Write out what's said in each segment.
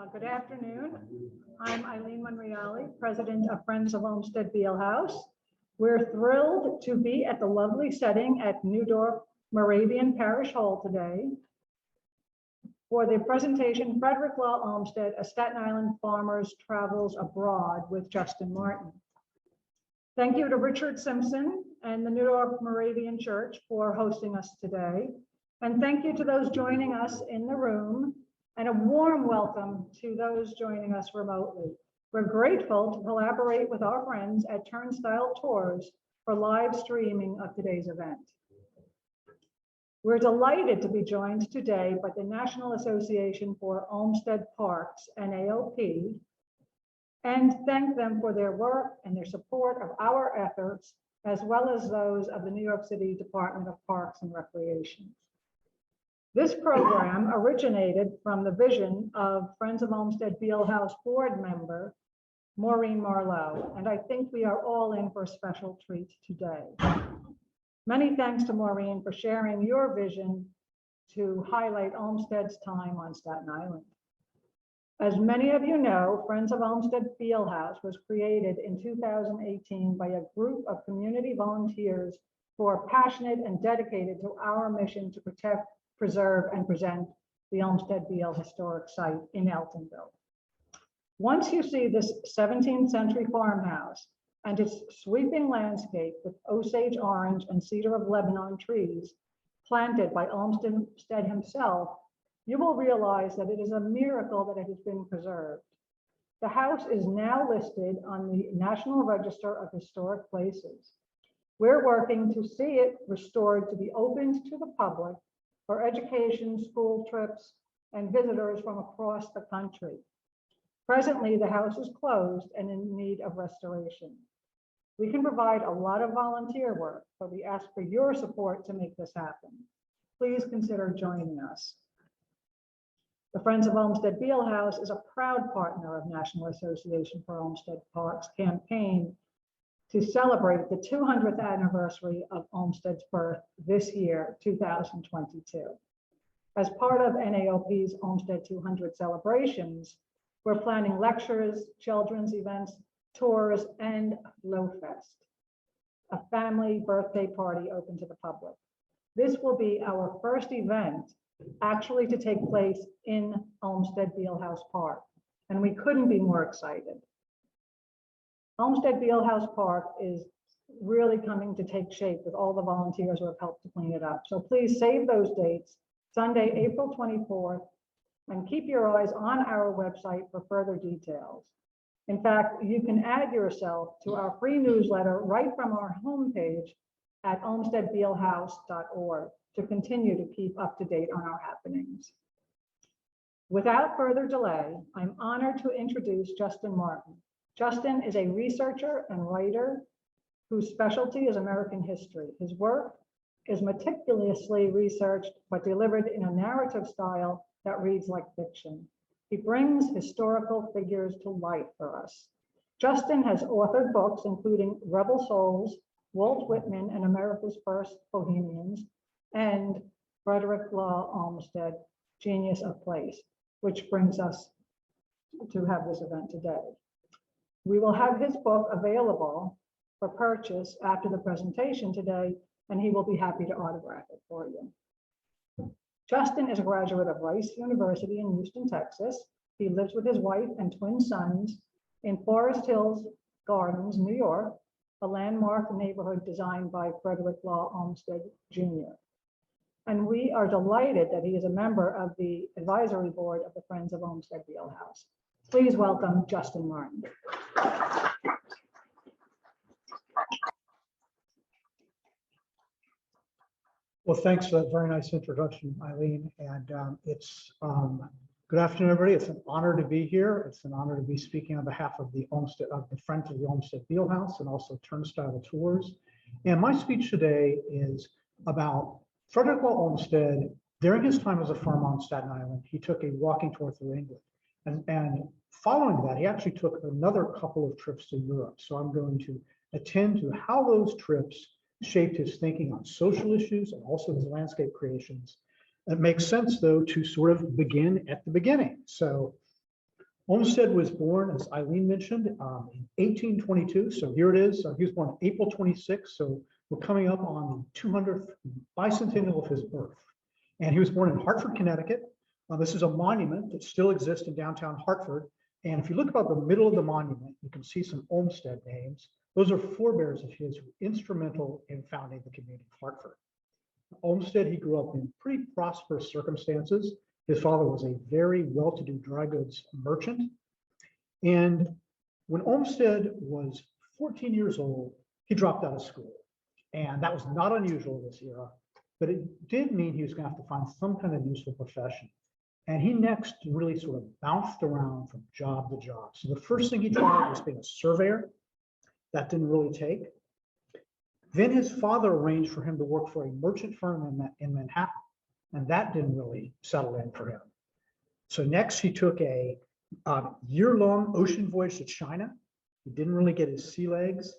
Good afternoon. I'm Eileen Monreale, President of Friends of Olmsted-Beil House. We're thrilled to be at the lovely setting at Newdorf Moravian Parish Hall today for the presentation, Frederick Law Olmsted, A Staten Island Farmer's Travels Abroad with Justin Martin. Thank you to Richard Simpson and the Newdorf Moravian Church for hosting us today. And thank you to those joining us in the room, and a warm welcome to those joining us remotely. We're grateful to collaborate with our friends at Turnstile Tours for live streaming of today's event. We're delighted to be joined today by the National Association for Olmsted Parks, NAOP, and thank them for their work and their support of our efforts, as well as those of the New York City Department of Parks and Recreation. This program originated from the vision of Friends of Olmsted-Beil House board member, Maureen Marlowe, and I think we are all in for a special treat today. Many thanks to Maureen for sharing your vision to highlight Olmsted's time on Staten Island. As many of you know, Friends of Olmsted-Beil House was created in 2018 by a group of community volunteers who are passionate and dedicated to our mission to protect, preserve, and present the Olmsted-Beil historic site in Eltonville. Once you see this 17th century farmhouse and its sweeping landscape with Osage orange and cedar of Lebanon trees planted by Olmsted himself, you will realize that it is a miracle that it has been preserved. The house is now listed on the National Register of Historic Places. We're working to see it restored to be opened to the public for education, school trips, and visitors from across the country. Presently, the house is closed and in need of restoration. We can provide a lot of volunteer work, but we ask for your support to make this happen. Please consider joining us. The Friends of Olmsted-Beil House is a proud partner of National Association for Olmsted Parks campaign to celebrate the 200th anniversary of Olmsted's birth this year, 2022. As part of NAOP's Olmsted 200 celebrations, we're planning lectures, children's events, tours, and Flowfest, a family birthday party open to the public. This will be our first event actually to take place in Olmsted-Beil House Park, and we couldn't be more excited. Olmsted-Beil House Park is really coming to take shape with all the volunteers who have helped to clean it up. So please save those dates, Sunday, April 24th, and keep your eyes on our website for further details. In fact, you can add yourself to our free newsletter right from our homepage at olmstedbeilhouse.org to continue to keep up to date on our happenings. Without further delay, I'm honored to introduce Justin Martin. Justin is a researcher and writer whose specialty is American history. His work is meticulously researched but delivered in a narrative style that reads like fiction. He brings historical figures to life for us. Justin has authored books including Rebel Souls, Walt Whitman and America's First Bohemians, and Frederick Law Olmsted, Genius of Place, which brings us to have this event today. We will have his book available for purchase after the presentation today, and he will be happy to autograph it for you. Justin is a graduate of Rice University in Houston, Texas. He lives with his wife and twin sons in Forest Hills Gardens, New York, a landmark neighborhood designed by Frederick Law Olmsted, Jr. And we are delighted that he is a member of the advisory board of the Friends of Olmsted-Beil House. Please welcome Justin Martin. Well, thanks for that very nice introduction, Eileen. And it's good afternoon, everybody. It's an honor to be here. It's an honor to be speaking on behalf of the Friends of the Olmsted-Beil House and also Turnstile Tours. And my speech today is about Frederick Law Olmsted. During his time as a farmer on Staten Island, he took a walking tour through England. And following that, he actually took another couple of trips to Europe. So I'm going to attend to how those trips shaped his thinking on social issues and also his landscape creations. It makes sense, though, to sort of begin at the beginning. So Olmsted was born, as Eileen mentioned, in 1822. So here it is. So he was born April 26th. So we're coming up on the 200th bicentennial of his birth. And he was born in Hartford, Connecticut. This is a monument that still exists in downtown Hartford. And if you look about the middle of the monument, you can see some Olmsted names. Those are forebears of his who were instrumental in founding the community of Hartford. Olmsted, he grew up in pretty prosperous circumstances. His father was a very well-to-do dry goods merchant. And when Olmsted was 14 years old, he dropped out of school. And that was not unusual in this era, but it did mean he was going to have to find some kind of useful profession. And he next really sort of bounced around from job to job. So the first thing he tried was being a surveyor. That didn't really take. Then his father arranged for him to work for a merchant firm in Manhattan, and that didn't really settle in for him. So next he took a year-long ocean voyage to China. He didn't really get his sea legs.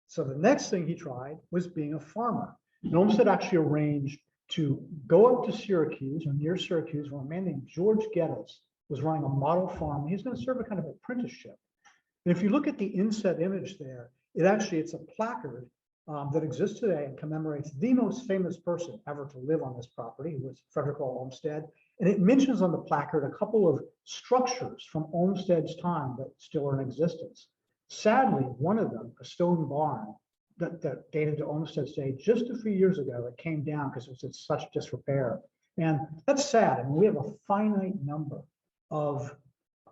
So the next thing he tried was being a farmer. And Olmsted actually arranged to go up to Syracuse, or near Syracuse, where a man named George Geddes was running a model farm. He's going to serve a kind of apprenticeship. And if you look at the inset image there, it's a placard that exists today and commemorates the most famous person ever to live on this property, who was Frederick Olmsted. And it mentions on the placard a couple of structures from Olmsted's time that still are in existence. Sadly, one of them, a stone barn that dated to Olmsted's day, just a few years ago, it came down because it was in such disrepair. And that's sad. I mean, we have a finite number of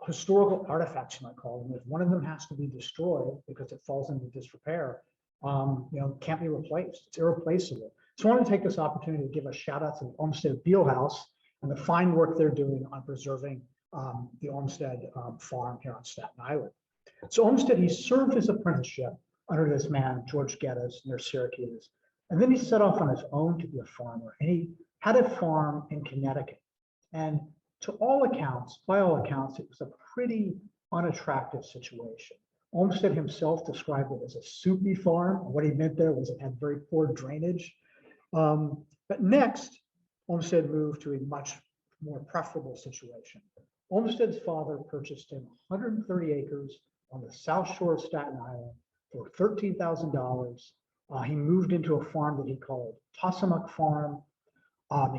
historical artifacts, you might call them. If one of them has to be destroyed because it falls into disrepair, can't be replaced. It's irreplaceable. So I want to take this opportunity to give a shout out to the Olmsted-Beil House and the fine work they're doing on preserving the Olmsted farm here on Staten Island. So Olmsted, he served his apprenticeship under this man, George Geddes, near Syracuse. And then he set off on his own to be a farmer. And he had a farm in Connecticut. And to all accounts, by all accounts, it was a pretty unattractive situation. Olmsted himself described it as a soupy farm. What he meant there was it had very poor drainage. But next, Olmsted moved to a much more preferable situation. Olmsted's father purchased him 130 acres on the south shore of Staten Island for $13,000. He moved into a farm that he called Tosomock Farm.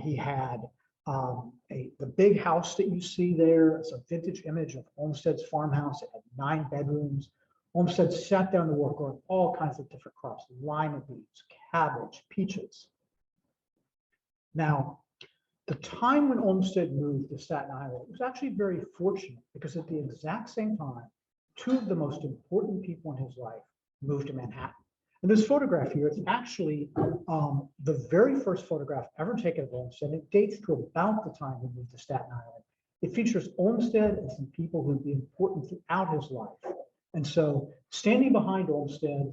He had the big house that you see there. It's a vintage image of Olmsted's farmhouse. It had 9 bedrooms. Olmsted sat down to work on all kinds of different crops, lima beans, cabbage, peaches. Now, the time when Olmsted moved to Staten Island was actually very fortunate because at the exact same time, 2 of the most important people in his life moved to Manhattan. And this photograph here is actually the very first photograph ever taken of Olmsted. It dates to about the time he moved to Staten Island. It features Olmsted and some people who would be important throughout his life. And so standing behind Olmsted,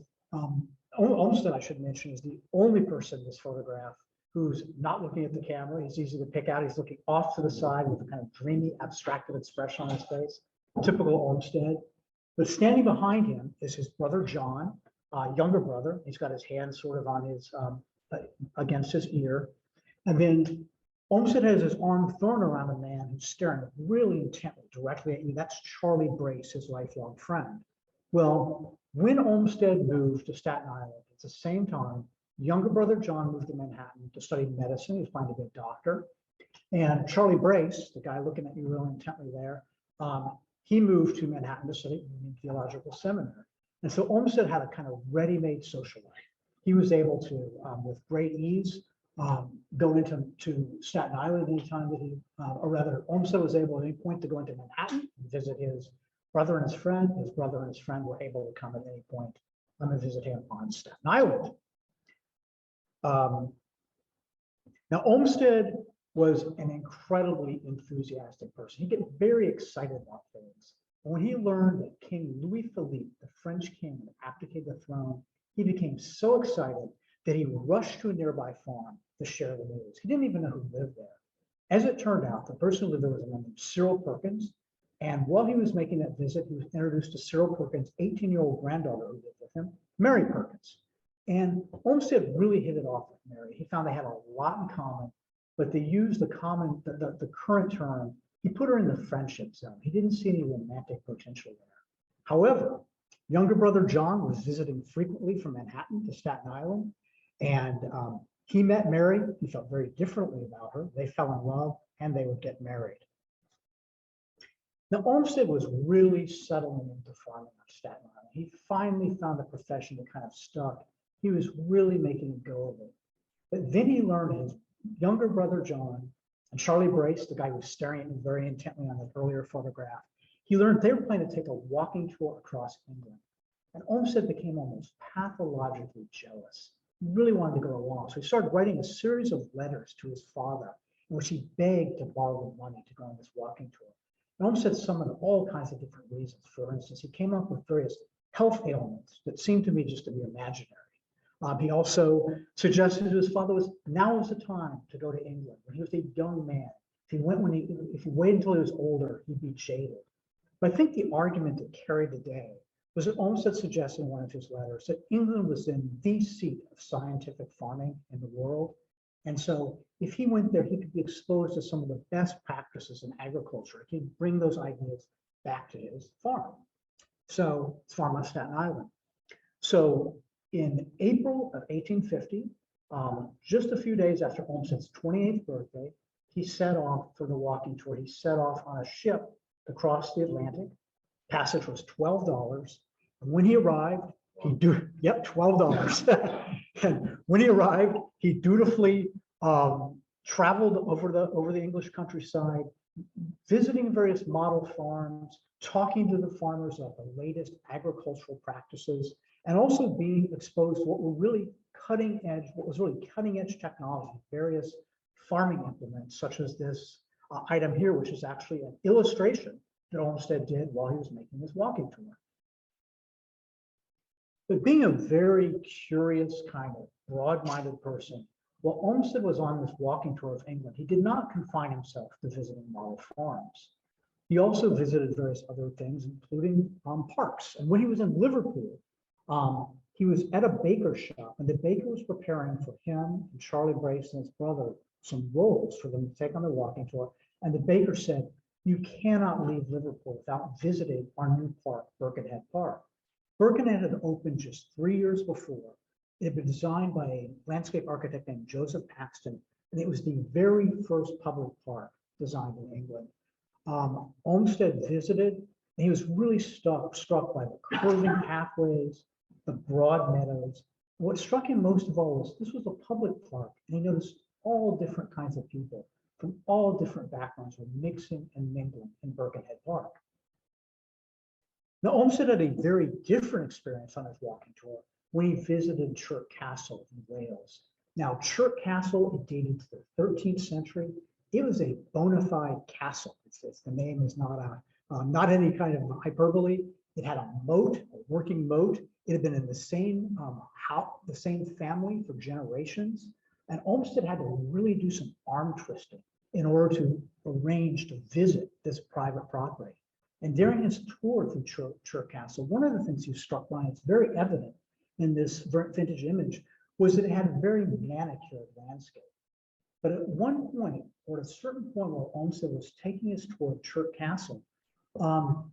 Olmsted, I should mention, is the only person in this photograph who's not looking at the camera. He's easy to pick out. He's looking off to the side with a kind of dreamy, abstracted expression on his face, typical Olmsted. But standing behind him is his brother, John, younger brother. He's got his hand sort of on his, against his ear. And then Olmsted has his arm thrown around a man who's staring really intently directly at you. That's Charlie Brace, his lifelong friend. Well, when Olmsted moved to Staten Island, at the same time, younger brother John moved to Manhattan to study medicine. He was trying to be a doctor. And Charlie Brace, the guy looking at you really intently there, he moved to Manhattan to study in theological seminary. And so Olmsted had a kind of ready-made social life. He was able to, with great ease, go into Staten Island anytime that he, or rather, Olmsted was able at any point to go into Manhattan and visit his brother and his friend. His brother and his friend were able to come at any point and visit him on Staten Island. Now, Olmsted was an incredibly enthusiastic person. He get very excited about things. And when he learned that King Louis Philippe, the French king, had abdicated the throne, he became so excited that he rushed to a nearby farm to share the news. He didn't even know who lived there. As it turned out, the person who lived there was a man named Cyril Perkins. And while he was making that visit, he was introduced to Cyril Perkins' 18-year-old granddaughter who lived with him, Mary Perkins. And Olmsted really hit it off with Mary. He found they had a lot in common, but they used the current term He put her in the friendship zone. He didn't see any romantic potential there. However, younger brother John was visiting frequently from Manhattan to Staten Island, and he met Mary. He felt very differently about her. They fell in love, and they would get married. Now, Olmsted was really settling into farming on Staten Island. He finally found a profession that kind of stuck. He was really making a go of it. But then he learned his younger brother John and Charlie Brace, the guy who was staring at him very intently on the earlier photograph, he learned they were planning to take a walking tour across England. And Olmsted became almost pathologically jealous. He really wanted to go along. So he started writing a series of letters to his father in which he begged to borrow the money to go on this walking tour. And Olmsted summoned all kinds of different reasons. For instance, he came up with various health ailments that seemed to me just to be imaginary. He also suggested to his father now was the time to go to England when he was a young man. If he waited until he was older, he'd be jaded. But I think the argument that carried the day was that Olmsted suggested in one of his letters that England was in the seat of scientific farming in the world. And so if he went there, he could be exposed to some of the best practices in agriculture. He could bring those ideas back to his farm. So it's farm on Staten Island. So in April of 1850, just a few days after Olmsted's 28th birthday, he set off for the walking tour. He set off on a ship to cross the Atlantic. Passage was $12. And when he arrived, $12. And when he arrived, he dutifully traveled over the English countryside, visiting various model farms, talking to the farmers about the latest agricultural practices, and also being exposed to what was really cutting edge technology, various farming implements, such as this item here, which is actually an illustration that Olmsted did while he was making this walking tour. But being a very curious, kind of broad-minded person, while Olmsted was on this walking tour of England, he did not confine himself to visiting model farms. He also visited various other things, including parks. And when he was in Liverpool, he was at a baker's shop, and the baker was preparing for him and Charlie Brace and his brother some rolls for them to take on their walking tour. And the baker said, "You cannot leave Liverpool without visiting our new park, Birkenhead Park." Birkenhead had opened just 3 years before. It had been designed by a landscape architect named Joseph Paxton, and it was the very first public park designed in England. Olmsted visited, and he was really struck by the curving pathways, the broad meadows. What struck him most of all was this was a public park, and he noticed all different kinds of people from all different backgrounds were mixing and mingling in Birkenhead Park. Now, Olmsted had a very different experience on his walking tour when he visited Chirk Castle in Wales. Now, Chirk Castle, it dated to the 13th century. It was a bona fide castle. The name is not any kind of hyperbole. It had a moat, a working moat. It had been in the same house, the same family for generations. And Olmsted had to really do some arm twisting in order to arrange to visit this private property. And during his tour through Chirk Castle, one of the things he was struck by, it's very evident in this vintage image, was that it had a very manicured landscape. But at one point, or at a certain point where Olmsted was taking his tour of Chirk Castle,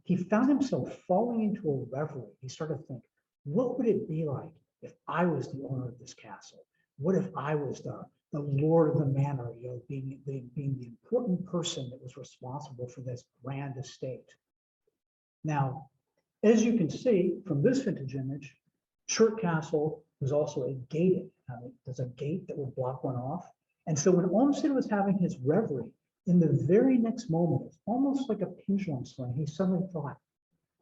he found himself falling into a reverie. He started to think, what would it be like if I was the owner of this castle? What if I was the lord of the manor, being the important person that was responsible for this grand estate? Now, as you can see from this vintage image, Chirk Castle was also a gated. There's a gate that would block one off. And so when Olmsted was having his reverie, in the very next moment, it's almost like a pendulum swing, he suddenly thought,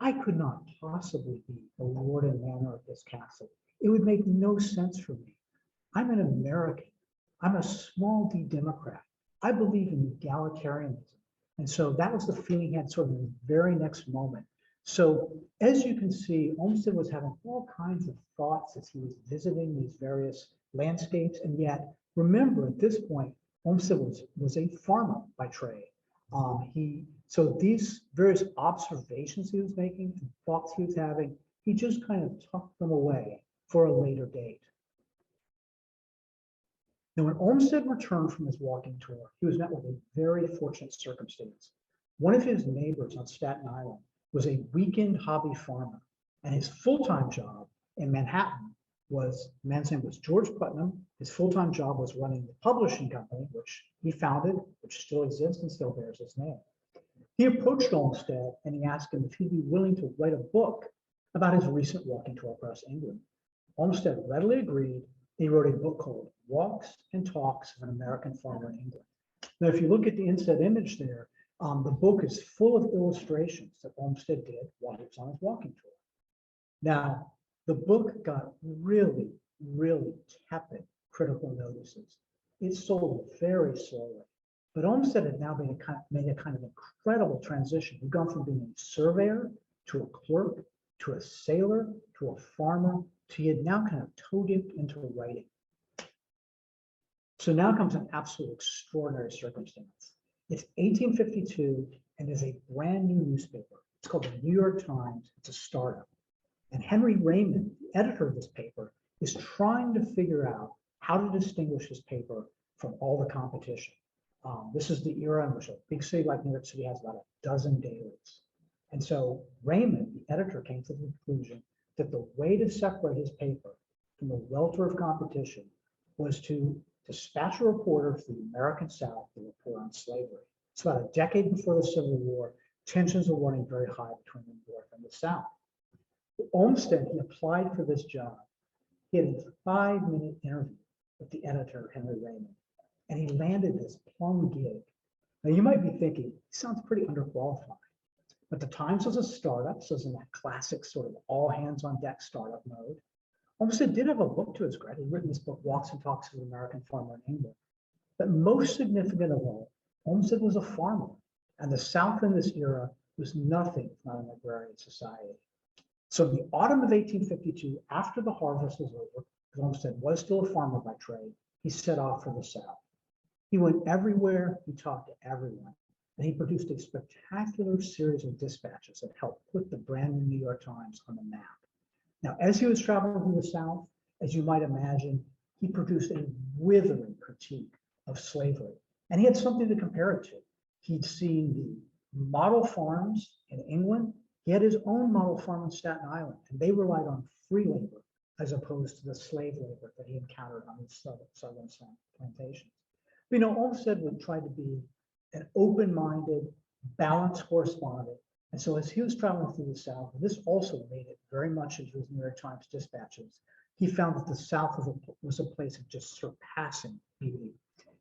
I could not possibly be the lord and manor of this castle. It would make no sense for me. I'm an American. I'm a small d Democrat. I believe in egalitarianism. And so that was the feeling he had sort of in the very next moment. So as you can see, Olmsted was having all kinds of thoughts as he was visiting these various landscapes. And yet, remember at this point, Olmsted was a farmer by trade. So these various observations he was making and thoughts he was having, he just kind of tucked them away for a later date. Now, when Olmsted returned from his walking tour, he was met with a very fortunate circumstance. One of his neighbors on Staten Island was a weekend hobby farmer, and his full-time job in Manhattan was, the man's name was George Putnam. His full-time job was running the publishing company, which he founded, which still exists and still bears his name. He approached Olmsted and he asked him if he'd be willing to write a book about his recent walking tour across England. Olmsted readily agreed. He wrote a book called Walks and Talks of an American Farmer in England. Now, if you look at the inside image there, the book is full of illustrations that Olmsted did while he was on his walking tour. Now, the book got really, really tepid critical notices. It sold very slowly, but Olmsted had now made a kind of incredible transition. He'd gone from being a surveyor to a clerk to a sailor to a farmer to he had now kind of toe-dipped into writing. So now comes an absolute extraordinary circumstance. It's 1852 and there's a brand new newspaper. It's called the New York Times. It's a startup. And Henry Raymond, the editor of this paper, is trying to figure out how to distinguish his paper from all the competition. This is the era in which a big city like New York City has about a dozen dailies. And so Raymond, the editor, came to the conclusion that the way to separate his paper from the welter of competition was to dispatch a reporter to the American South to report on slavery. It's about a decade before the Civil War. Tensions were running very high between the North and the South. Olmsted, he applied for this job. He had a 5-minute interview with the editor, Henry Raymond, and he landed this plum gig. Now you might be thinking, he sounds pretty underqualified, but the Times was a startup, so it's in that classic sort of all hands on deck startup mode. Olmsted did have a book to his credit. He'd written this book, Walks and Talks of an American Farmer in England. But most significant of all, Olmsted was a farmer, and the South in this era was nothing if not an agrarian society. So in the autumn of 1852, after the harvest was over, because Olmsted was still a farmer by trade, he set off for the South. He went everywhere, he talked to everyone, and he produced a spectacular series of dispatches that helped put the brand new New York Times on the map. Now, as he was traveling through the South, as you might imagine, he produced a withering critique of slavery, and he had something to compare it to. He'd seen the model farms in England. He had his own model farm in Staten Island, and they relied on free labor as opposed to the slave labor that he encountered on his southern plantations. But, you know, Olmsted would try to be an open-minded, balanced correspondent. And so as he was traveling through the South, and this also made it very much into his New York Times dispatches, he found that the South was a place of just surpassing beauty.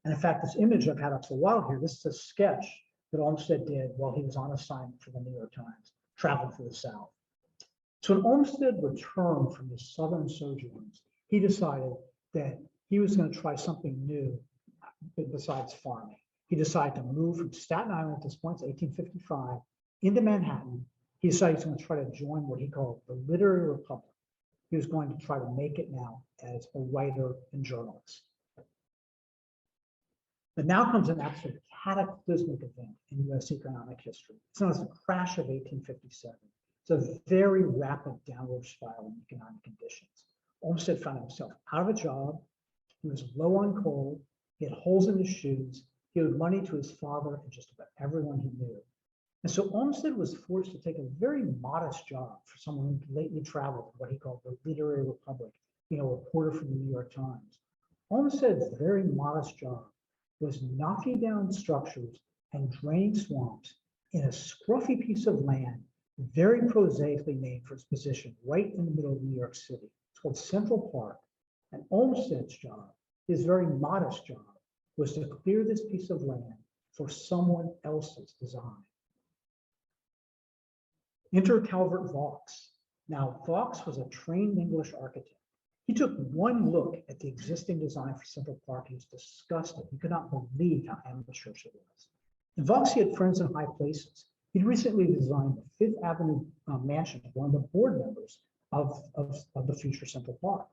And in fact, this image I've had up for a while here, this is a sketch that Olmsted did while he was on assignment for the New York Times, traveling through the South. So when Olmsted returned from his southern sojourns, he decided that he was going to try something new besides farming. He decided to move from Staten Island at this point, 1855, into Manhattan. He decided he was going to try to join what he called the Literary Republic. He was going to try to make it now as a writer and journalist. But now comes an absolute cataclysmic event in U.S. economic history. It's known as the crash of 1857. It's a very rapid downward spiral in economic conditions. Olmsted found himself out of a job. He was low on coal. He had holes in his shoes. He owed money to his father and just about everyone he knew. And so Olmsted was forced to take a very modest job for someone who lately traveled to what he called the Literary Republic, you know, a reporter from the New York Times. Olmsted's very modest job was knocking down structures and draining swamps in a scruffy piece of land, very prosaically named for its position right in the middle of New York City. It's called Central Park. And Olmsted's job, his very modest job, was to clear this piece of land for someone else's design. Enter Calvert Vaux. Now, Vaux was a trained English architect. He took one look at the existing design for Central Park. He was disgusted. He could not believe how amateurish it was. In Vaux, he had friends in high places. He'd recently designed the Fifth Avenue mansion of one of the board members of the future Central Park.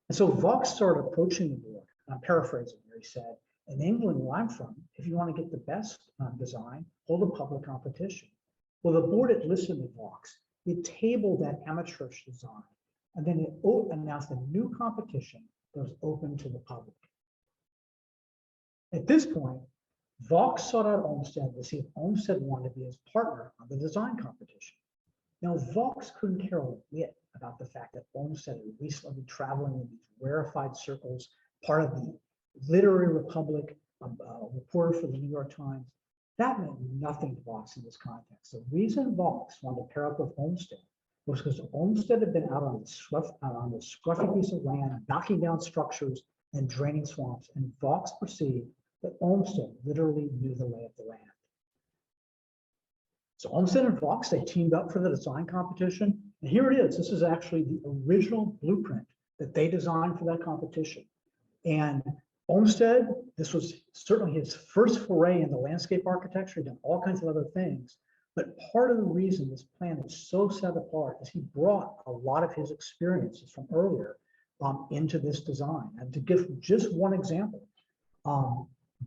And so Vaux started approaching the board. I'm paraphrasing here. He said, in England, where I'm from, if you want to get the best design, hold a public competition. Well, the board had listened to Vaux. It tabled that amateurish design, and then it announced a new competition that was open to the public. At this point, Vaux sought out Olmsted to see if Olmsted wanted to be his partner on the design competition. Now, Vaux couldn't care a whit about the fact that Olmsted had recently been traveling in these rarefied circles, part of the Literary Republic, a reporter for the New York Times. That meant nothing to Vaux in this context. The reason Vaux wanted to pair up with Olmsted was because Olmsted had been out on the scruffy piece of land, knocking down structures and draining swamps, and Vaux perceived that Olmsted literally knew the lay of the land. So Olmsted and Vaux, they teamed up for the design competition. And here it is. This is actually the original blueprint that they designed for that competition. And Olmsted, this was certainly his first foray into landscape architecture. He'd done all kinds of other things. But part of the reason this plan is so set apart is he brought a lot of his experiences from earlier into this design. And to give just one example,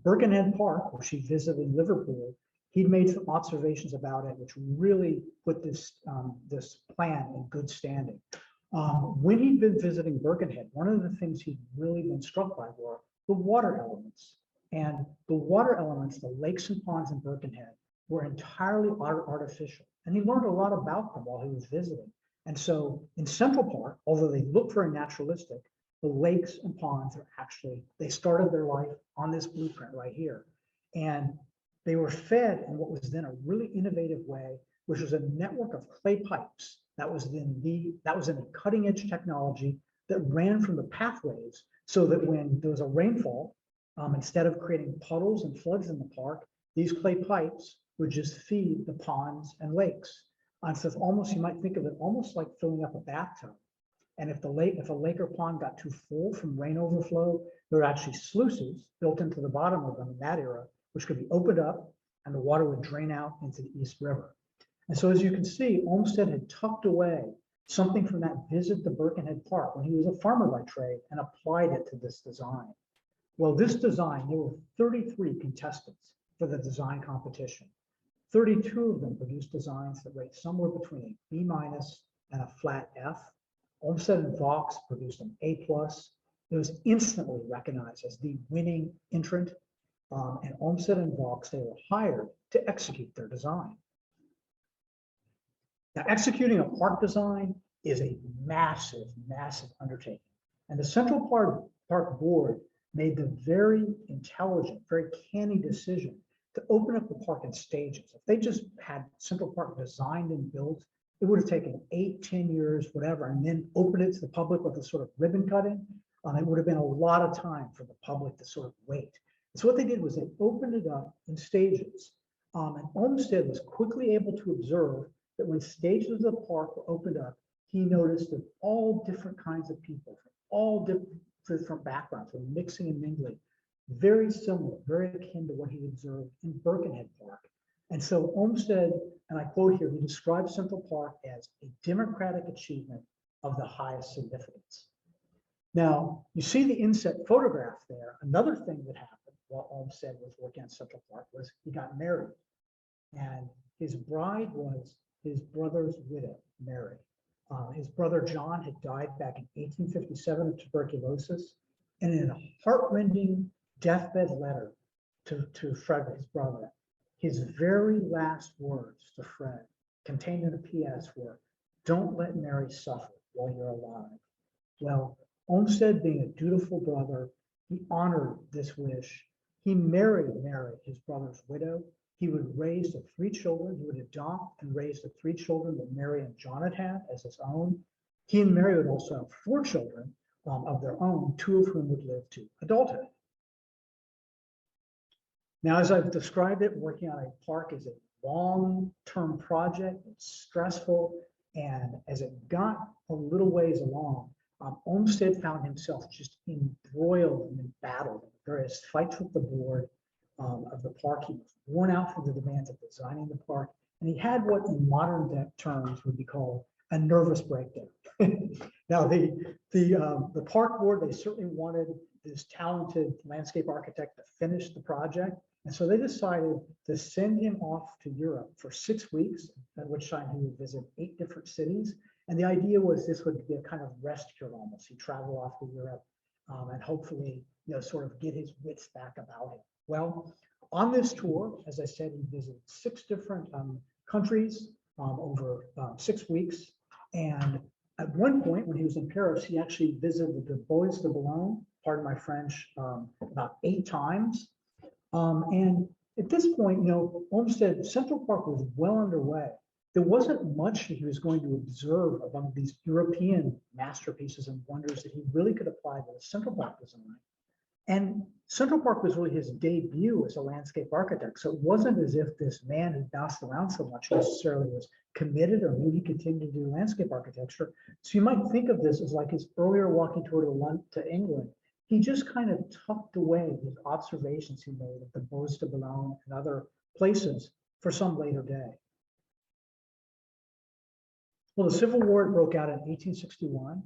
Birkenhead Park, which he visited in Liverpool, he'd made some observations about it, which really put this plan in good standing. When he'd been visiting Birkenhead, one of the things he'd really been struck by were the water elements. And the water elements, the lakes and ponds in Birkenhead, were entirely artificial. And he learned a lot about them while he was visiting. And so in Central Park, although they look very naturalistic, the lakes and ponds are actually, they started their life on this blueprint right here. And they were fed in what was then a really innovative way, which was a network of clay pipes. That was in a cutting edge technology that ran from the pathways so that when there was a rainfall, instead of creating puddles and floods in the park, these clay pipes would just feed the ponds and lakes. And so you might think of it almost like filling up a bathtub. And if a lake or pond got too full from rain overflow, there were actually sluices built into the bottom of them in that era, which could be opened up and the water would drain out into the East River. And so as you can see, Olmsted had tucked away something from that visit to Birkenhead Park when he was a farmer by trade and applied it to this design. Well, this design, there were 33 contestants for the design competition. 32 of them produced designs that rate somewhere between a B- and a flat F. Olmsted and Vaux produced an A+. It was instantly recognized as the winning entrant. And Olmsted and Vaux, they were hired to execute their design. Now, executing a park design is a massive, massive undertaking. And the Central Park Board made the very intelligent, very canny decision to open up the park in stages. If they just had Central Park designed and built, it would have taken 8, 10 years, whatever, and then open it to the public with a sort of ribbon cutting. It would have been a lot of time for the public to sort of wait. So what they did was they opened it up in stages. And Olmsted was quickly able to observe that when stages of the park were opened up, he noticed that all different kinds of people from all different backgrounds were mixing and mingling, very similar, very akin to what he observed in Birkenhead Park. And so Olmsted, and I quote here, he described Central Park as a democratic achievement of the highest significance. Now, you see the inset photograph there. Another thing that happened while Olmsted was working on Central Park was he got married. And his bride was his brother's widow, Mary. His brother John had died back in 1857 of tuberculosis. And in a heartrending deathbed letter to Frederick, his brother, his very last words to Fred, contained in a PS, were, "Don't let Mary suffer while you're alive." Well, Olmsted, being a dutiful brother, he honored this wish. He married Mary, his brother's widow. He would raise the 3 children. He would adopt and raise the 3 children that Mary and John had as his own. He and Mary would also have 4 children of their own, 2 of whom would live to adulthood. Now, as I've described it, working on a park is a long-term project. It's stressful. And as it got a little ways along, Olmsted found himself just embroiled and embattled in various fights with the board of the park. He was worn out from the demands of designing the park, and he had what in modern terms would be called a nervous breakdown. Now, the park board, they certainly wanted this talented landscape architect to finish the project, and so they decided to send him off to Europe for 6 weeks, at which time he would visit 8 different cities. And the idea was this would be a kind of rest cure almost. He'd travel off to Europe and hopefully, sort of get his wits back about him. Well, On this tour, as I said, he visited 6 different countries over 6 weeks. And at one point, when he was in Paris, he actually visited the Bois de Boulogne, pardon my French, about 8 times. And at this point, Olmsted Central Park was well underway. There wasn't much that he was going to observe among these European masterpieces and wonders that he really could apply to the Central Park design. And Central Park was really his debut as a landscape architect. So it wasn't as if this man who bounced around so much necessarily was committed or knew he continued to do landscape architecture. So you might think of this as like his earlier walking tour to England. He just kind of tucked away his observations he made at the Bois de Boulogne and other places for some later day. Well, the Civil War broke out in 1861.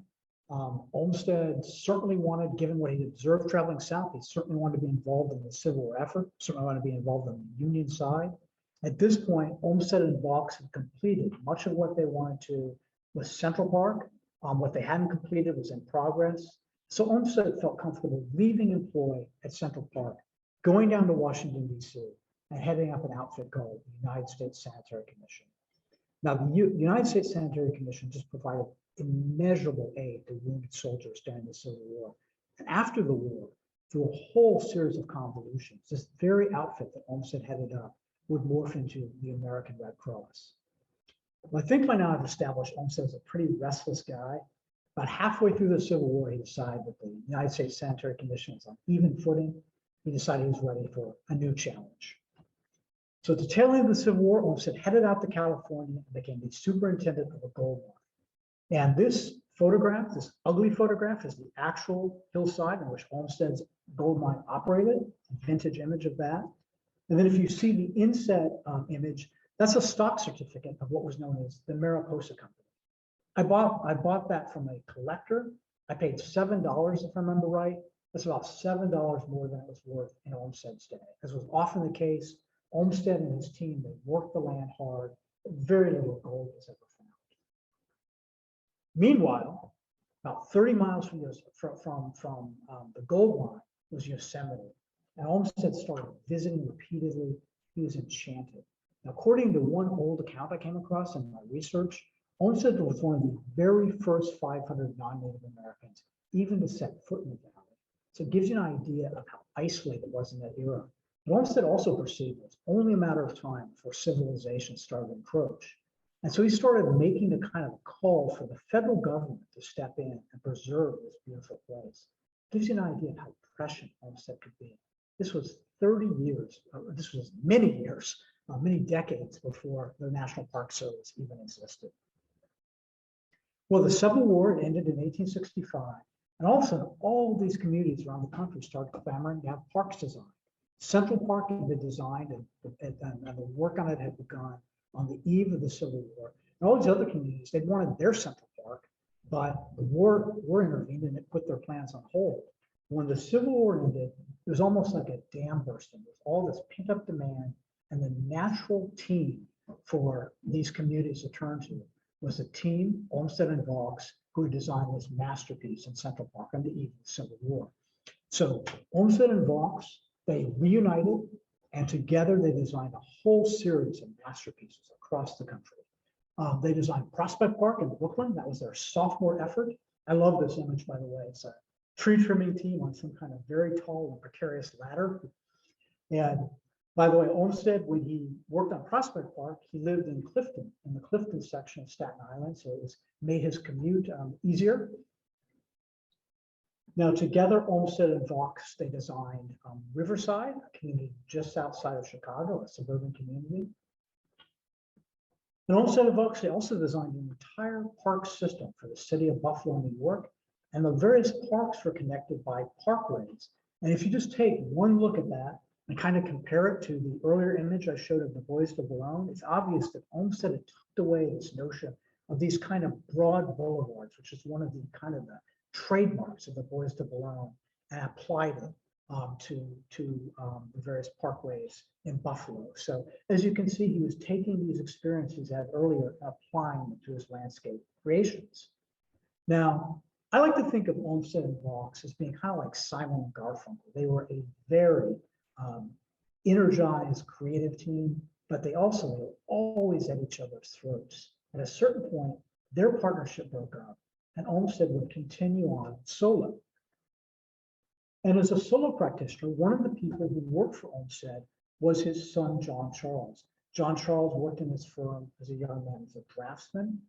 Olmsted certainly wanted, given what he observed traveling south, he certainly wanted to be involved in the Civil War effort, certainly wanted to be involved on the Union side. At this point, Olmsted and Vaux had completed much of what they wanted to with Central Park. What they hadn't completed was in progress. So Olmsted felt comfortable leaving employ at Central Park, going down to Washington, D.C., and heading up an outfit called the United States Sanitary Commission. Now, the United States Sanitary Commission just provided immeasurable aid to wounded soldiers during the Civil War. And after the war, through a whole series of convolutions, this very outfit that Olmsted headed up would morph into the American Red Cross. Well, I think by now I've established Olmsted as a pretty restless guy. About halfway through the Civil War, he decided that the United States Sanitary Commission was on even footing. He decided he was ready for a new challenge. So at the tail end of the Civil War, Olmsted headed out to California and became the superintendent of a gold mine. And this photograph, this ugly photograph, is the actual hillside in which Olmsted's gold mine operated, a vintage image of that. And then if you see the inset image, that's a stock certificate of what was known as the Mariposa Company. I bought that from a collector. I paid $7, if I remember right. That's about $7 more than it was worth in Olmsted's day. As was often the case, Olmsted and his team, they worked the land hard. Very little gold was ever found. Meanwhile, about 30 miles from the gold mine was Yosemite. And Olmsted started visiting repeatedly. He was enchanted. Now, according to one old account I came across in my research, Olmsted was one of the very first 500 non-Native Americans even to set foot in the valley. So it gives you an idea of how isolated it was in that era. But Olmsted also perceived it was only a matter of time before civilization started to encroach. And so he started making the kind of call for the federal government to step in and preserve this beautiful place. It gives you an idea of how prescient Olmsted could be. This was 30 years, this was many years, many decades before the National Park Service even existed. Well, the Civil War ended in 1865, and all of a sudden, all these communities around the country started clamoring to have parks designed. Central Park had been designed, and the work on it had begun on the eve of the Civil War. And all these other communities, they wanted their Central Park, but the war intervened and it put their plans on hold. When the Civil War ended, it was almost like a dam bursting. There was all this pent-up demand, and the natural team for these communities to turn to was a team, Olmsted and Vaux, who designed this masterpiece in Central Park on the eve of the Civil War. So Olmsted and Vaux, they reunited, and together they designed a whole series of masterpieces across the country. They designed Prospect Park in Brooklyn. That was their sophomore effort. I love this image, by the way. It's a tree trimming team on some kind of very tall and precarious ladder. And by the way, Olmsted, when he worked on Prospect Park, he lived in Clifton, in the Clifton section of Staten Island. So it made his commute easier. Now, together, Olmsted and Vaux, they designed Riverside, a community just outside of Chicago, a suburban community. And Olmsted and Vaux, they also designed an entire park system for the city of Buffalo, New York, and the various parks were connected by parkways. And if you just take one look at that and kind of compare it to the earlier image I showed of the Bois de Boulogne, it's obvious that Olmsted had tucked away this notion of these kind of broad boulevards, which is one of the kind of the trademarks of the Bois de Boulogne, and applied it to the various parkways in Buffalo. So as you can see, he was taking these experiences he had earlier and applying them to his landscape creations. Now, I like to think of Olmsted and Vaux as being kind of like Simon and Garfunkel. They were a very energized, creative team, but they also were always at each other's throats. At a certain point, their partnership broke up, and Olmsted would continue on solo. And as a solo practitioner, one of the people who worked for Olmsted was his son, John Charles. John Charles worked in his firm as a young man as a draftsman.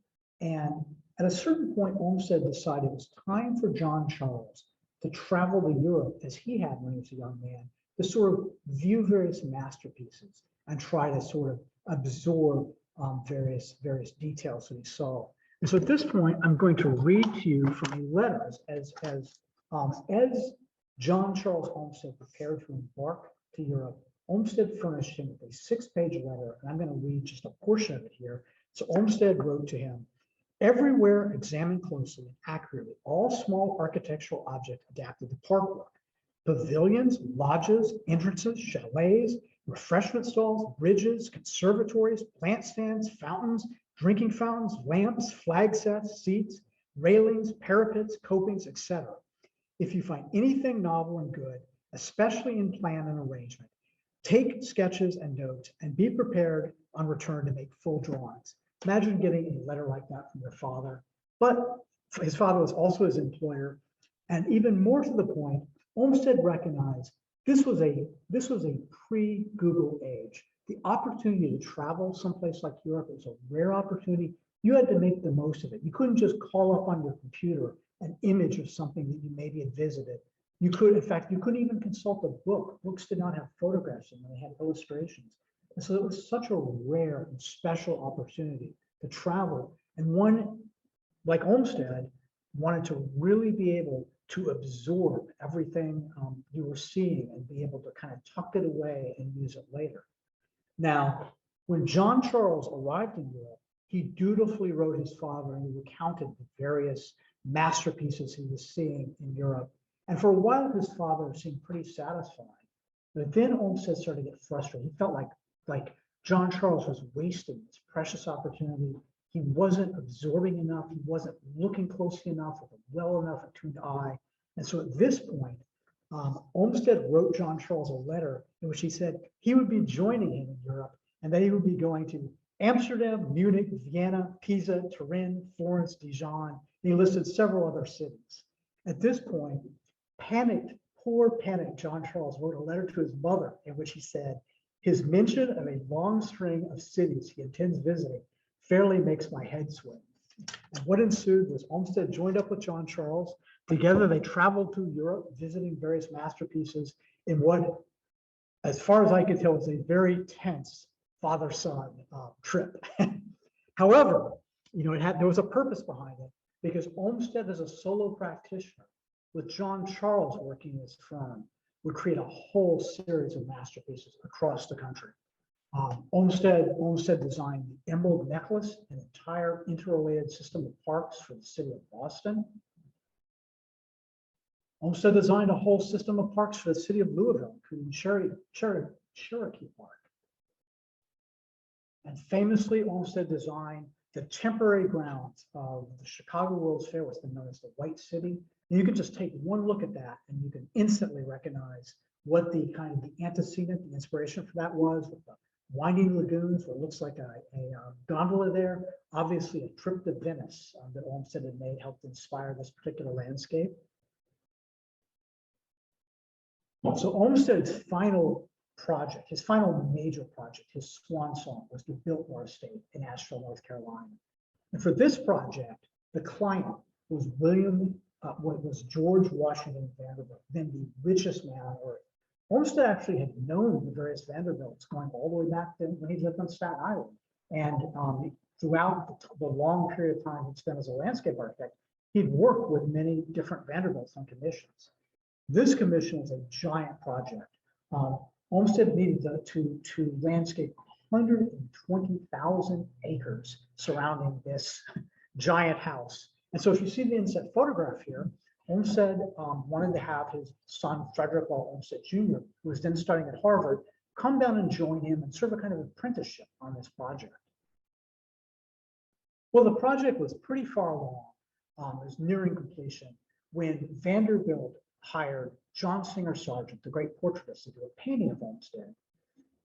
And at a certain point, Olmsted decided it was time for John Charles to travel to Europe as he had when he was a young man, to sort of view various masterpieces and try to sort of absorb various details that he saw. And so at this point, I'm going to read to you from a letter as John Charles Olmsted prepared to embark to Europe. Olmsted furnished him with a 6-page letter, and I'm going to read just a portion of it here. So Olmsted wrote to him, "Everywhere examine closely and accurately all small architectural objects adapted to park work. Pavilions, lodges, entrances, chalets, refreshment stalls, bridges, conservatories, plant stands, fountains, drinking fountains, lamps, flag sets, seats, railings, parapets, copings, etc. If you find anything novel and good, especially in plan and arrangement, take sketches and notes and be prepared on return to make full drawings." Imagine getting a letter like that from your father, but his father was also his employer. And even more to the point, Olmsted recognized this was a pre-Google age. The opportunity to travel someplace like Europe was a rare opportunity. You had to make the most of it. You couldn't just call up on your computer an image of something that you maybe had visited. You could, in fact, you couldn't even consult a book. Books did not have photographs in them, they had illustrations. And so it was such a rare and special opportunity to travel. And one like Olmsted wanted to really be able to absorb everything you were seeing and be able to kind of tuck it away and use it later. Now, when John Charles arrived in Europe, he dutifully wrote his father and he recounted the various masterpieces he was seeing in Europe. And for a while, his father seemed pretty satisfied. But then Olmsted started to get frustrated. He felt like John Charles was wasting this precious opportunity. He wasn't absorbing enough. He wasn't looking closely enough with a well enough attuned eye. And so at this point, Olmsted wrote John Charles a letter in which he said he would be joining him in Europe and that he would be going to Amsterdam, Munich, Vienna, Pisa, Turin, Florence, Dijon. And he listed several other cities. At this point, poor panicked John Charles wrote a letter to his mother in which he said, "His mention of a long string of cities he intends visiting fairly makes my head swim." And what ensued was Olmsted joined up with John Charles. Together, they traveled through Europe, visiting various masterpieces in what, as far as I could tell, was a very tense father-son trip. However, there was a purpose behind it because Olmsted, as a solo practitioner, with John Charles working in his firm, would create a whole series of masterpieces across the country. Olmsted designed the Emerald Necklace, an entire interrelated system of parks for the city of Boston. Olmsted designed a whole system of parks for the city of Louisville, including Cherokee Park. And famously, Olmsted designed the temporary grounds of the Chicago World's Fair, what's been known as the White City. And you can just take one look at that and you can instantly recognize what the kind of the antecedent, the inspiration for that was, with the winding lagoons, what looks like a gondola there. Obviously, a trip to Venice that Olmsted had made helped inspire this particular landscape. So Olmsted's final project, his final major project, his swan song, was the Biltmore Estate in Asheville, North Carolina. And for this project, the client was George Washington Vanderbilt, then the richest man on earth. Olmsted actually had known the various Vanderbilts going all the way back then when he lived on Staten Island. And throughout the long period of time he'd spent as a landscape architect, he'd worked with many different Vanderbilts on commissions. This commission was a giant project. Olmsted needed to landscape 120,000 acres surrounding this giant house. And so if you see the inset photograph here, Olmsted wanted to have his son, Frederick Olmsted Jr., who was then studying at Harvard, come down and join him and serve a kind of apprenticeship on this project. Well, the project was pretty far along. It was nearing completion when Vanderbilt hired John Singer Sargent, the great portraitist, to do a painting of Olmsted.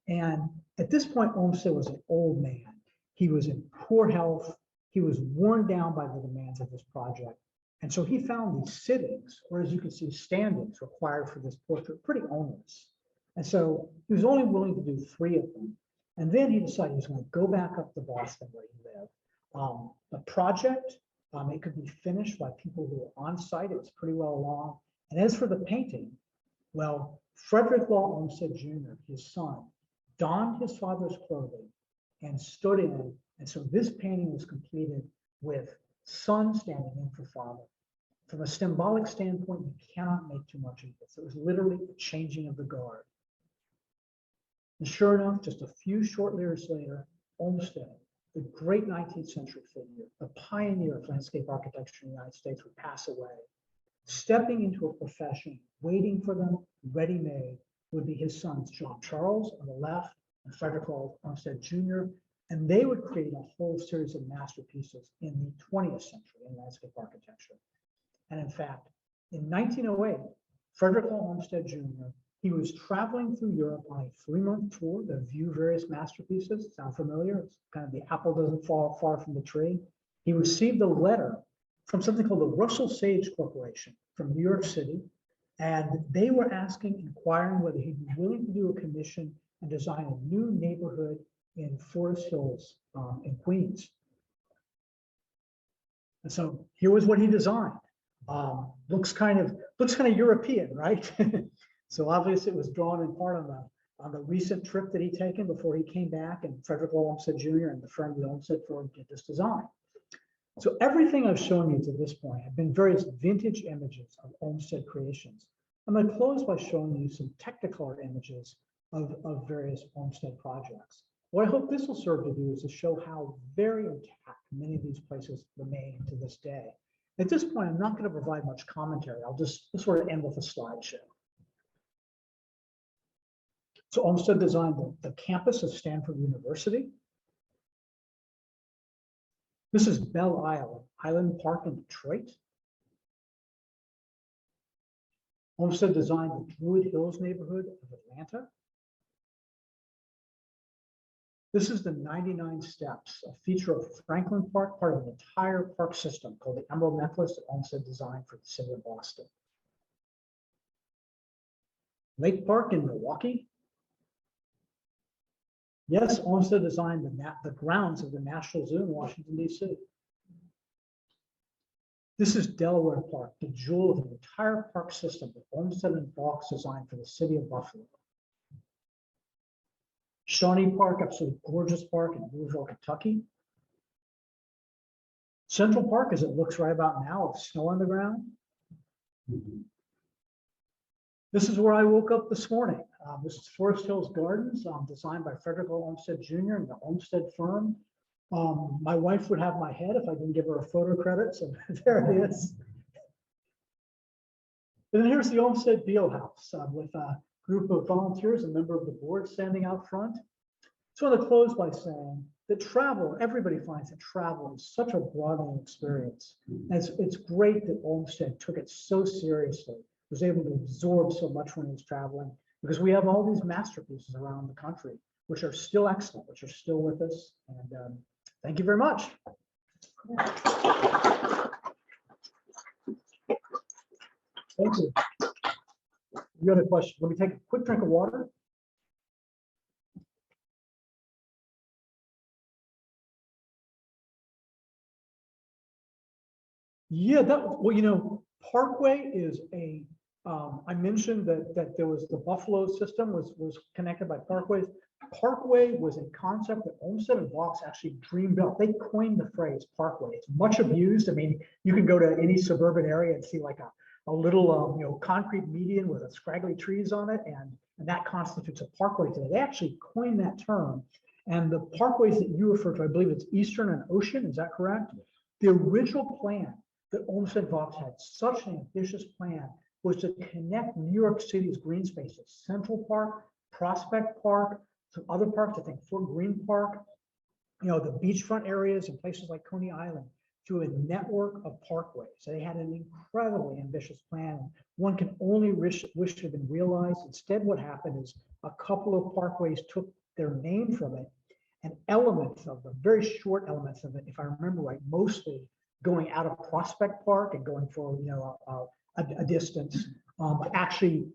And at this point, Olmsted was an old man. He was in poor health. He was worn down by the demands of this project. And so he found these sittings, or as you can see, standings required for this portrait pretty onerous. And so he was only willing to do 3 of them. And then he decided he was going to go back up to Boston where he lived. The project, it could be finished by people who were on site. It was pretty well along. And as for the painting, well, Frederick Law Olmsted Jr., his son, donned his father's clothing and stood in. And so this painting was completed with son standing in for father. From a symbolic standpoint, you cannot make too much of this. It was literally a changing of the guard. And sure enough, just a few short years later, Olmsted, the great 19th century figure, the pioneer of landscape architecture in the United States, would pass away. Stepping into a profession, waiting for them, ready-made, would be his sons, John Charles on the left and Frederick Olmsted Jr., and they would create a whole series of masterpieces in the 20th century in landscape architecture. And in fact, in 1908, Frederick Olmsted Jr., he was traveling through Europe on a 3-month tour to view various masterpieces. Sound familiar? It's kind of the apple doesn't fall far from the tree. He received a letter from something called the Russell Sage Corporation from New York City. And they were inquiring whether he'd be willing to do a commission and design a new neighborhood in Forest Hills in Queens. And so here was what he designed. Looks kind of European, right? So obviously it was drawn in part on the recent trip that he'd taken before he came back, and Frederick Olmsted Jr. and the firm, the Olmsted firm, did this design. So everything I've shown you to this point have been various vintage images of Olmsted creations. I'm going to close by showing you some Technicolor images of various Olmsted projects. What I hope this will serve to do is to show how very intact many of these places remain to this day. At this point, I'm not going to provide much commentary. I'll just sort of end with a slideshow. So Olmsted designed the campus of Stanford University. This is Belle Isle, Highland Park in Detroit. Olmsted designed the Druid Hills neighborhood of Atlanta. This is the 99 Steps, a feature of Franklin Park, part of an entire park system called the Emerald Necklace that Olmsted designed for the city of Boston. Lake Park in Milwaukee. Yes, Olmsted designed the grounds of the National Zoo in Washington, D.C. This is Delaware Park, the jewel of an entire park system that Olmsted and Vaux designed for the city of Buffalo. Shawnee Park, absolutely gorgeous park in Louisville, Kentucky. Central Park, as it looks right about now, with snow on the ground. This is where I woke up this morning. This is Forest Hills Gardens, designed by Frederick Olmsted Jr. and the Olmsted firm. My wife would have my head if I didn't give her a photo credit, so there it is. And then here's the Olmsted-Beil House with a group of volunteers, a member of the board standing out front. So I want to close by saying that travel, everybody finds that travel is such a broadening experience. And it's great that Olmsted took it so seriously, was able to absorb so much when he was traveling, because we have all these masterpieces around the country, which are still excellent, which are still with us. And thank you very much. Thank you. You got a question? Let me take a quick drink of water. Yeah, well, Parkway is I mentioned that there was the Buffalo system was connected by Parkways. Parkway was a concept that Olmsted and Vaux actually dreamed up. They coined the phrase Parkway. It's much abused. I mean, you can go to any suburban area and see like a little concrete median with scraggly trees on it, and that constitutes a parkway today. They actually coined that term. And the parkways that you refer to, I believe it's Eastern and Ocean, is that correct? The original plan that Olmsted Vaux had, such an ambitious plan, was to connect New York City's green spaces, Central Park, Prospect Park, some other parks, I think Fort Greene Park, the beachfront areas and places like Coney Island, to a network of parkways. So they had an incredibly ambitious plan. One can only wish it had been realized. Instead, what happened is a couple of parkways took their name from it, and elements of them, very short elements of it, if I remember right, mostly going out of Prospect Park and going for a distance, actually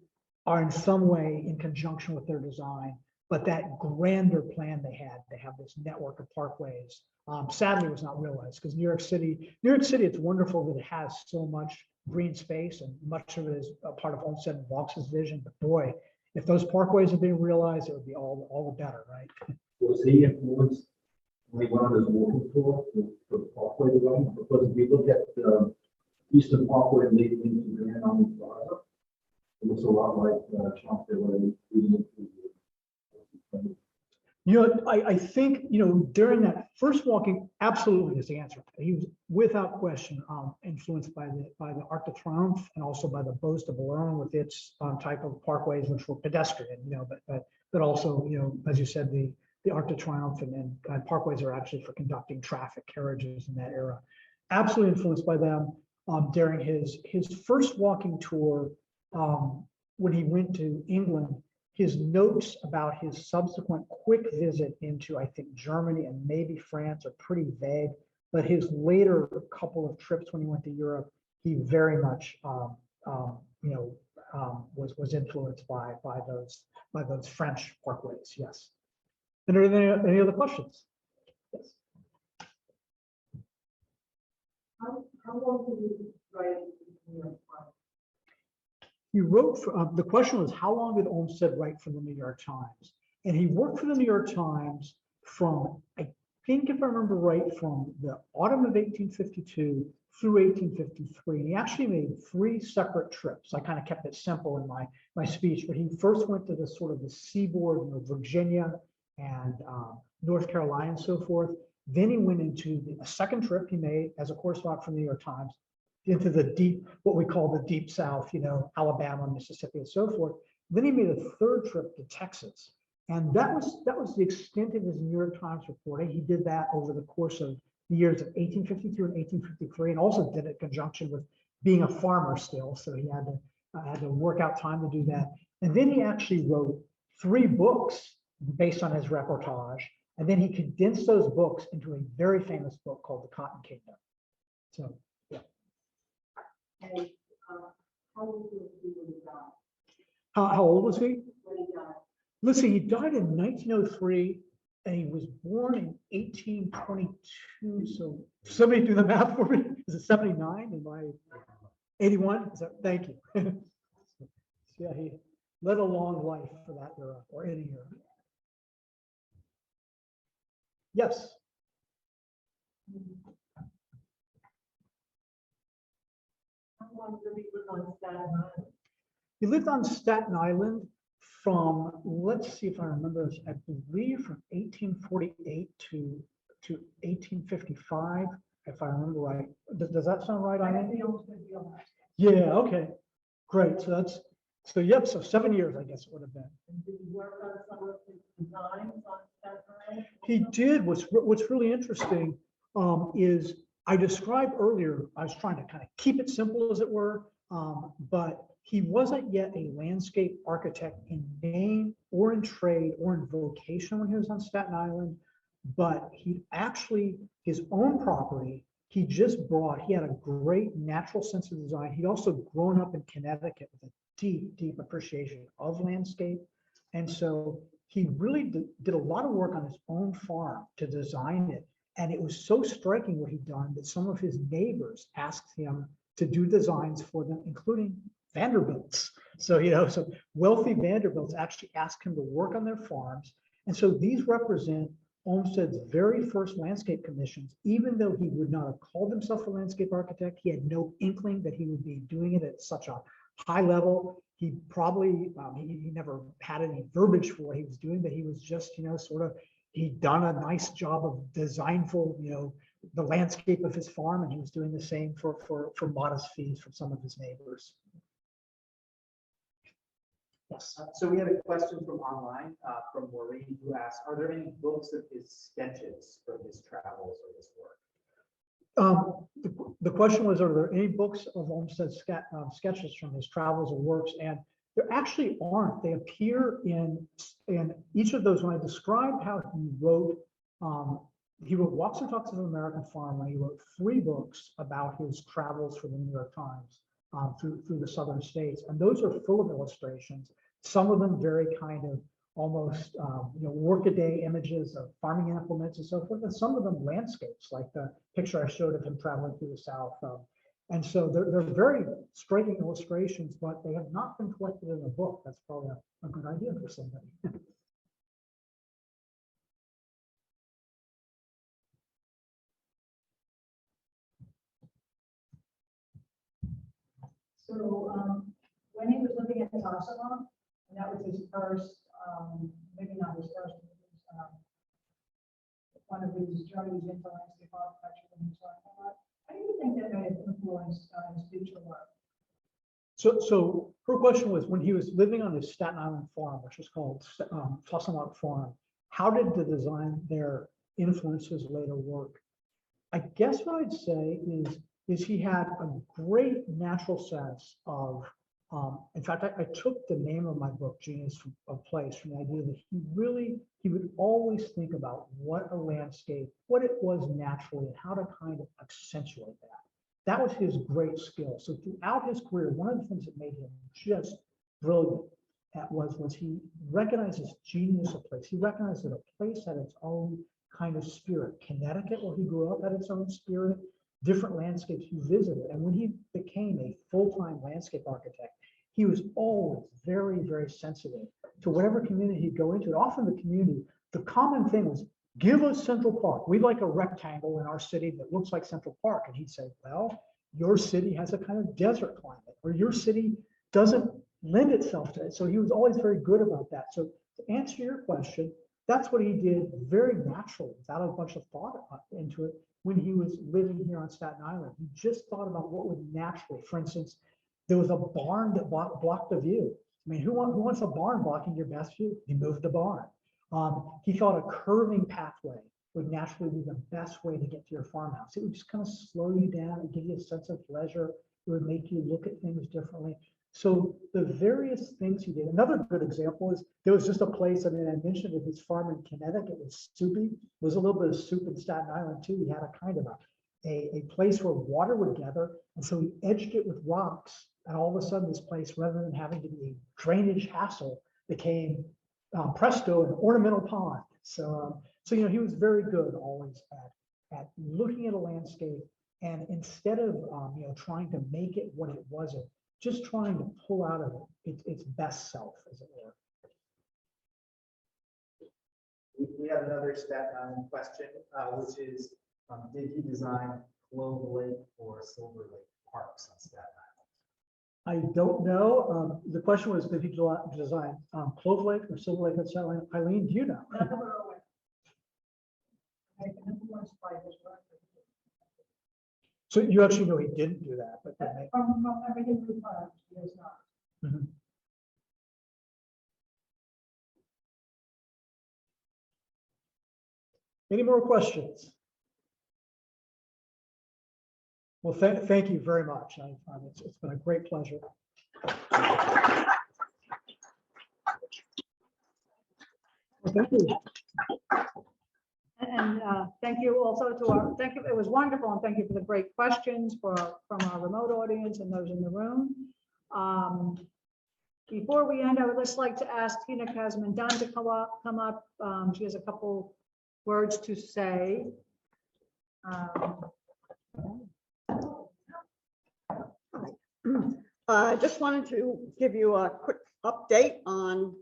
are in some way in conjunction with their design. But that grander plan they had to have this network of parkways, sadly was not realized, because New York City, it's wonderful that it has so much green space, and much of it is a part of Olmsted and Vaux's vision. But boy, if those parkways had been realized, it would be all the better, right? Was he influenced when he went on his walking tour for parkway development? Because if you look at Eastern Parkway leading into Grand Army Plaza, it looks a lot like Champs-Élysées leading into I think, during that first walking, absolutely is the answer. He was without question influenced by the Arc de Triomphe, and also by the Beauce de Boulogne with its type of parkways, which were pedestrian, but also, as you said, the Arc de Triomphe and parkways are actually for conducting traffic carriages in that era. Absolutely influenced by them. During his first walking tour, when he went to England, his notes about his subsequent quick visit into, I think, Germany and maybe France are pretty vague, but his later couple of trips when he went to Europe, he very much, was influenced by those French parkways. Yes. And are there any other questions? Yes. How long did you write in New York Times? He wrote for, the question was, how long did Olmsted write for the New York Times? And he worked for the New York Times from, I think if I remember right, from the autumn of 1852 through 1853. And he actually made 3 separate trips. I kind of kept it simple in my speech, but he first went to the sort of the seaboard, Virginia and North Carolina and so forth. Then he went into a second trip he made as a correspondent for the New York Times into the deep, what we call the deep South, Alabama, Mississippi, and so forth. Then he made a third trip to Texas. And that was the extent of his New York Times reporting. He did that over the course of the years of 1852 and 1853, and also did it in conjunction with being a farmer still. So he had to work out time to do that. And then he actually wrote 3 books based on his reportage. And then he condensed those books into a very famous book called The Cotton Kingdom. So, yeah. And how old was he when he died? How old was he? When he died? Let's see, he died in 1903, and he was born in 1822. So somebody do the math for me. Is it 79? Am I 81? Thank you. So, yeah, he led a long life for that era, or any era. Yes. How long did he live on Staten Island? He lived on Staten Island from, let's see if I remember this, I believe from 1848 to 1855, if I remember right. Does that sound right, Eileen? Yeah, okay, great. So yep, so 7 years, I guess it would have been. And did he work on some of his designs on Staten Island? He did. What's really interesting is I described earlier, I was trying to kind of keep it simple as it were, but he wasn't yet a landscape architect in name or in trade or in vocation when he was on Staten Island, but he actually, his own property, he had a great natural sense of design. He'd also grown up in Connecticut with a deep, deep appreciation of landscape. And so he really did a lot of work on his own farm to design it. And it was so striking what he'd done that some of his neighbors asked him to do designs for them, including Vanderbilts. So, so wealthy Vanderbilts actually asked him to work on their farms. And so these represent Olmsted's very first landscape commissions. Even though he would not have called himself a landscape architect, he had no inkling that he would be doing it at such a high level. He probably, he never had any verbiage for what he was doing, but he was just, he'd done a nice job of designful, the landscape of his farm, and he was doing the same for modest fees from some of his neighbors. Yes. So we have a question from online from Maureen, who asks, are there any books of his sketches from his travels or his work? The question was, are there any books of Olmsted sketches from his travels or works? And there actually aren't. They appear in each of those. When I described how he wrote Walks and Talks of an American Farm, and he wrote 3 books about his travels for the New York Times through the southern states. And those are full of illustrations, some of them very kind of almost workaday images of farming implements and so forth, and some of them landscapes, like the picture I showed of him traveling through the South. And so they're very striking illustrations, but they have not been collected in a book. That's probably a good idea for somebody. So when he was living at Tosomock, and that was his first, maybe not his first, but it was, one of his journeys into landscape architecture when he was talking about. How do you think that may have influenced his future work? So her question was, when he was living on his Staten Island farm, which was called Tosomock Farm, how did the design there influence his later work? I guess what I'd say is he had a great natural sense of, in fact, I took the name of my book, Genius of Place, from the idea that he would always think about what a landscape, what it was naturally, and how to kind of accentuate that. That was his great skill. So throughout his career, one of the things that made him just brilliant was he recognized his genius of place. He recognized that a place had its own kind of spirit. Connecticut, where he grew up, had its own spirit. Different landscapes he visited. And when he became a full-time landscape architect, he was always very, very sensitive to whatever community he'd go into. And often the community, the common thing was, give us Central Park. We'd like a rectangle in our city that looks like Central Park. And he'd say, well, your city has a kind of desert climate, or your city doesn't lend itself to it. So he was always very good about that. So to answer your question, that's what he did very naturally, without a bunch of thought into it. When he was living here on Staten Island, he just thought about what would naturally, for instance, there was a barn that blocked the view. I mean, who wants a barn blocking your best view? He moved the barn. He thought a curving pathway would naturally be the best way to get to your farmhouse. It would just kind of slow you down and give you a sense of pleasure. It would make you look at things differently. So the various things he did. Another good example is there was just a place, I mean, I mentioned that his farm in Connecticut was soupy. There was a little bit of soup in Staten Island too. He had a kind of a place where water would gather. And so he edged it with rocks. And all of a sudden this place, rather than having to be a drainage hassle, became presto, an ornamental pond. So he was very good always at looking at a landscape, and instead of trying to make it what it wasn't, just trying to pull out of it its best self, as it were. We have another Staten Island question, which is, did he design Clove Lake or Silver Lake parks on Staten Island? I don't know. The question was, did he design Clove Lake or Silver Lake on Staten Island? Eileen, do you know? So you actually know he didn't do that, but From everything we've learned, he is not. Mhm. Any more questions? Well, thank you very much. It's been a great pleasure. Well, thank you. And thank you also to our, it was wonderful, and thank you for the great questions from our remote audience and those in the room. Before we end, I would just like to ask Tina Kazman-Dunn to come up. She has a couple words to say. I just wanted to give you a quick update on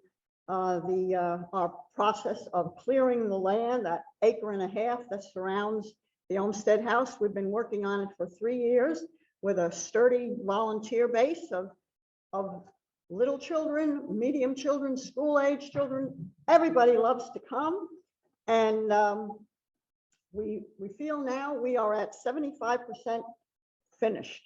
our process of clearing the land, that 1.5 acres that surrounds the Olmsted House. We've been working on it for 3 years with a sturdy volunteer base of little children, medium children, school-age children. Everybody loves to come. And we feel now we are at 75% finished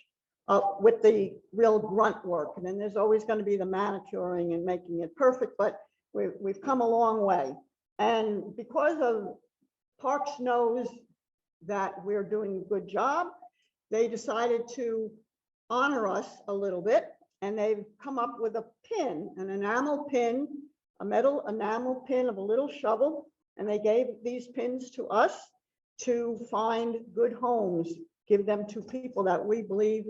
with the real grunt work. And then there's always going to be the manicuring and making it perfect, but we've come a long way. And because of Parks knows that we're doing a good job, they decided to honor us a little bit, and they've come up with a pin, an enamel pin, a metal enamel pin of a little shovel, and they gave these pins to us to find good homes, give them to people that we believe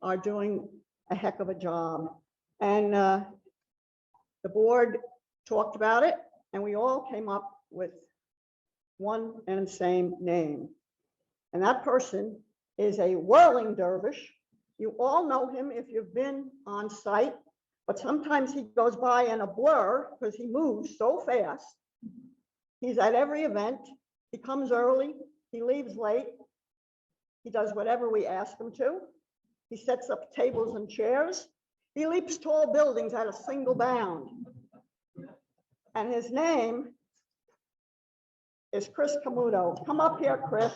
are doing a heck of a job. And the board talked about it, and we all came up with one and same name. And that person is a whirling dervish. You all know him if you've been on site, but sometimes he goes by in a blur because he moves so fast. He's at every event. He comes early. He leaves late. He does whatever we ask him to. He sets up tables and chairs. He leaps tall buildings at a single bound. And his name is Chris Camuto. Come up here, Chris.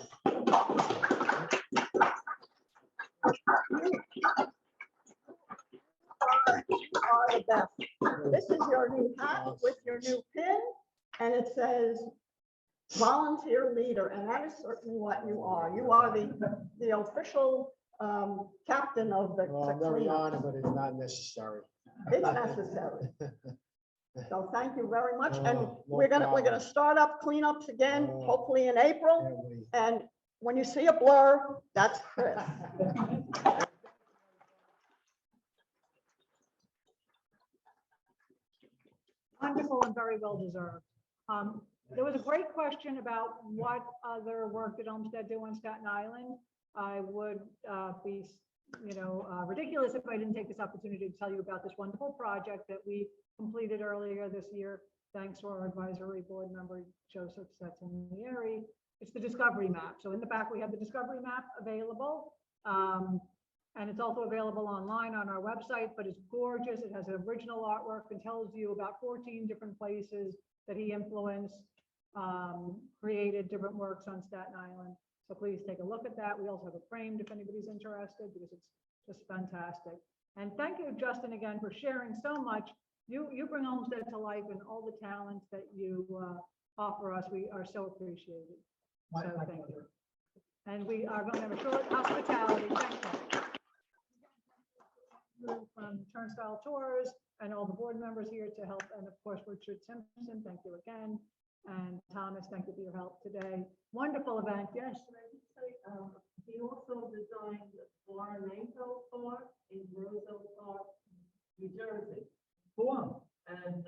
Are the best. This is your new hat with your new pin, and it says volunteer leader, and that is certainly what you are. You are the official captain of the. Well, I'm very honored, but it's not necessary. It's necessary. So thank you very much, and No we're gonna problem. start up cleanups again, hopefully in April. Can't wait. And when you see a blur, that's Chris. Wonderful and very well deserved. There was a great question about what other work did Olmsted do on Staten Island. I would be, ridiculous if I didn't take this opportunity to tell you about this wonderful project that we completed earlier this year, thanks to our advisory board member, Joseph Setzenieri. It's the Discovery Map. So in the back, we have the Discovery Map available. And it's also available online on our website, but it's gorgeous. It has original artwork and tells you about 14 different places that he influenced, created different works on Staten Island. So please take a look at that. We also have it framed if anybody's interested, because it's just fantastic. And thank you, Justin, again, for sharing so much. You bring Olmsted to life and all the talents that you offer us. We are so appreciated. So thank you. And we are going to have a short hospitality. Thank you. From Turnstile Tours and all the board members here to help. And of course, Richard Simpson, thank you again. And Thomas, thank you for your help today. Wonderful event. Yes. He also designed Floramento Park in Roseville Park, New Jersey. Cool. And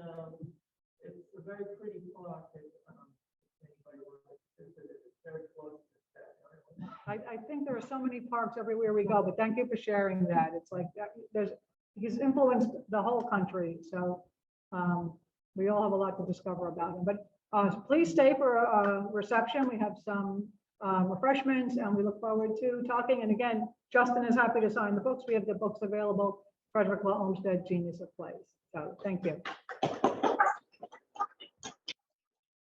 it's a very pretty park. Anybody wants to visit it, it's very close to Staten Island. I think there are so many parks everywhere we go, but thank you for sharing that. It's like he's influenced the whole country. So we all have a lot to discover about him. But please stay for a reception. We have some refreshments, and we look forward to talking. And again, Justin is happy to sign the books. We have the books available. Frederick Olmsted, Genius of Place. So thank you.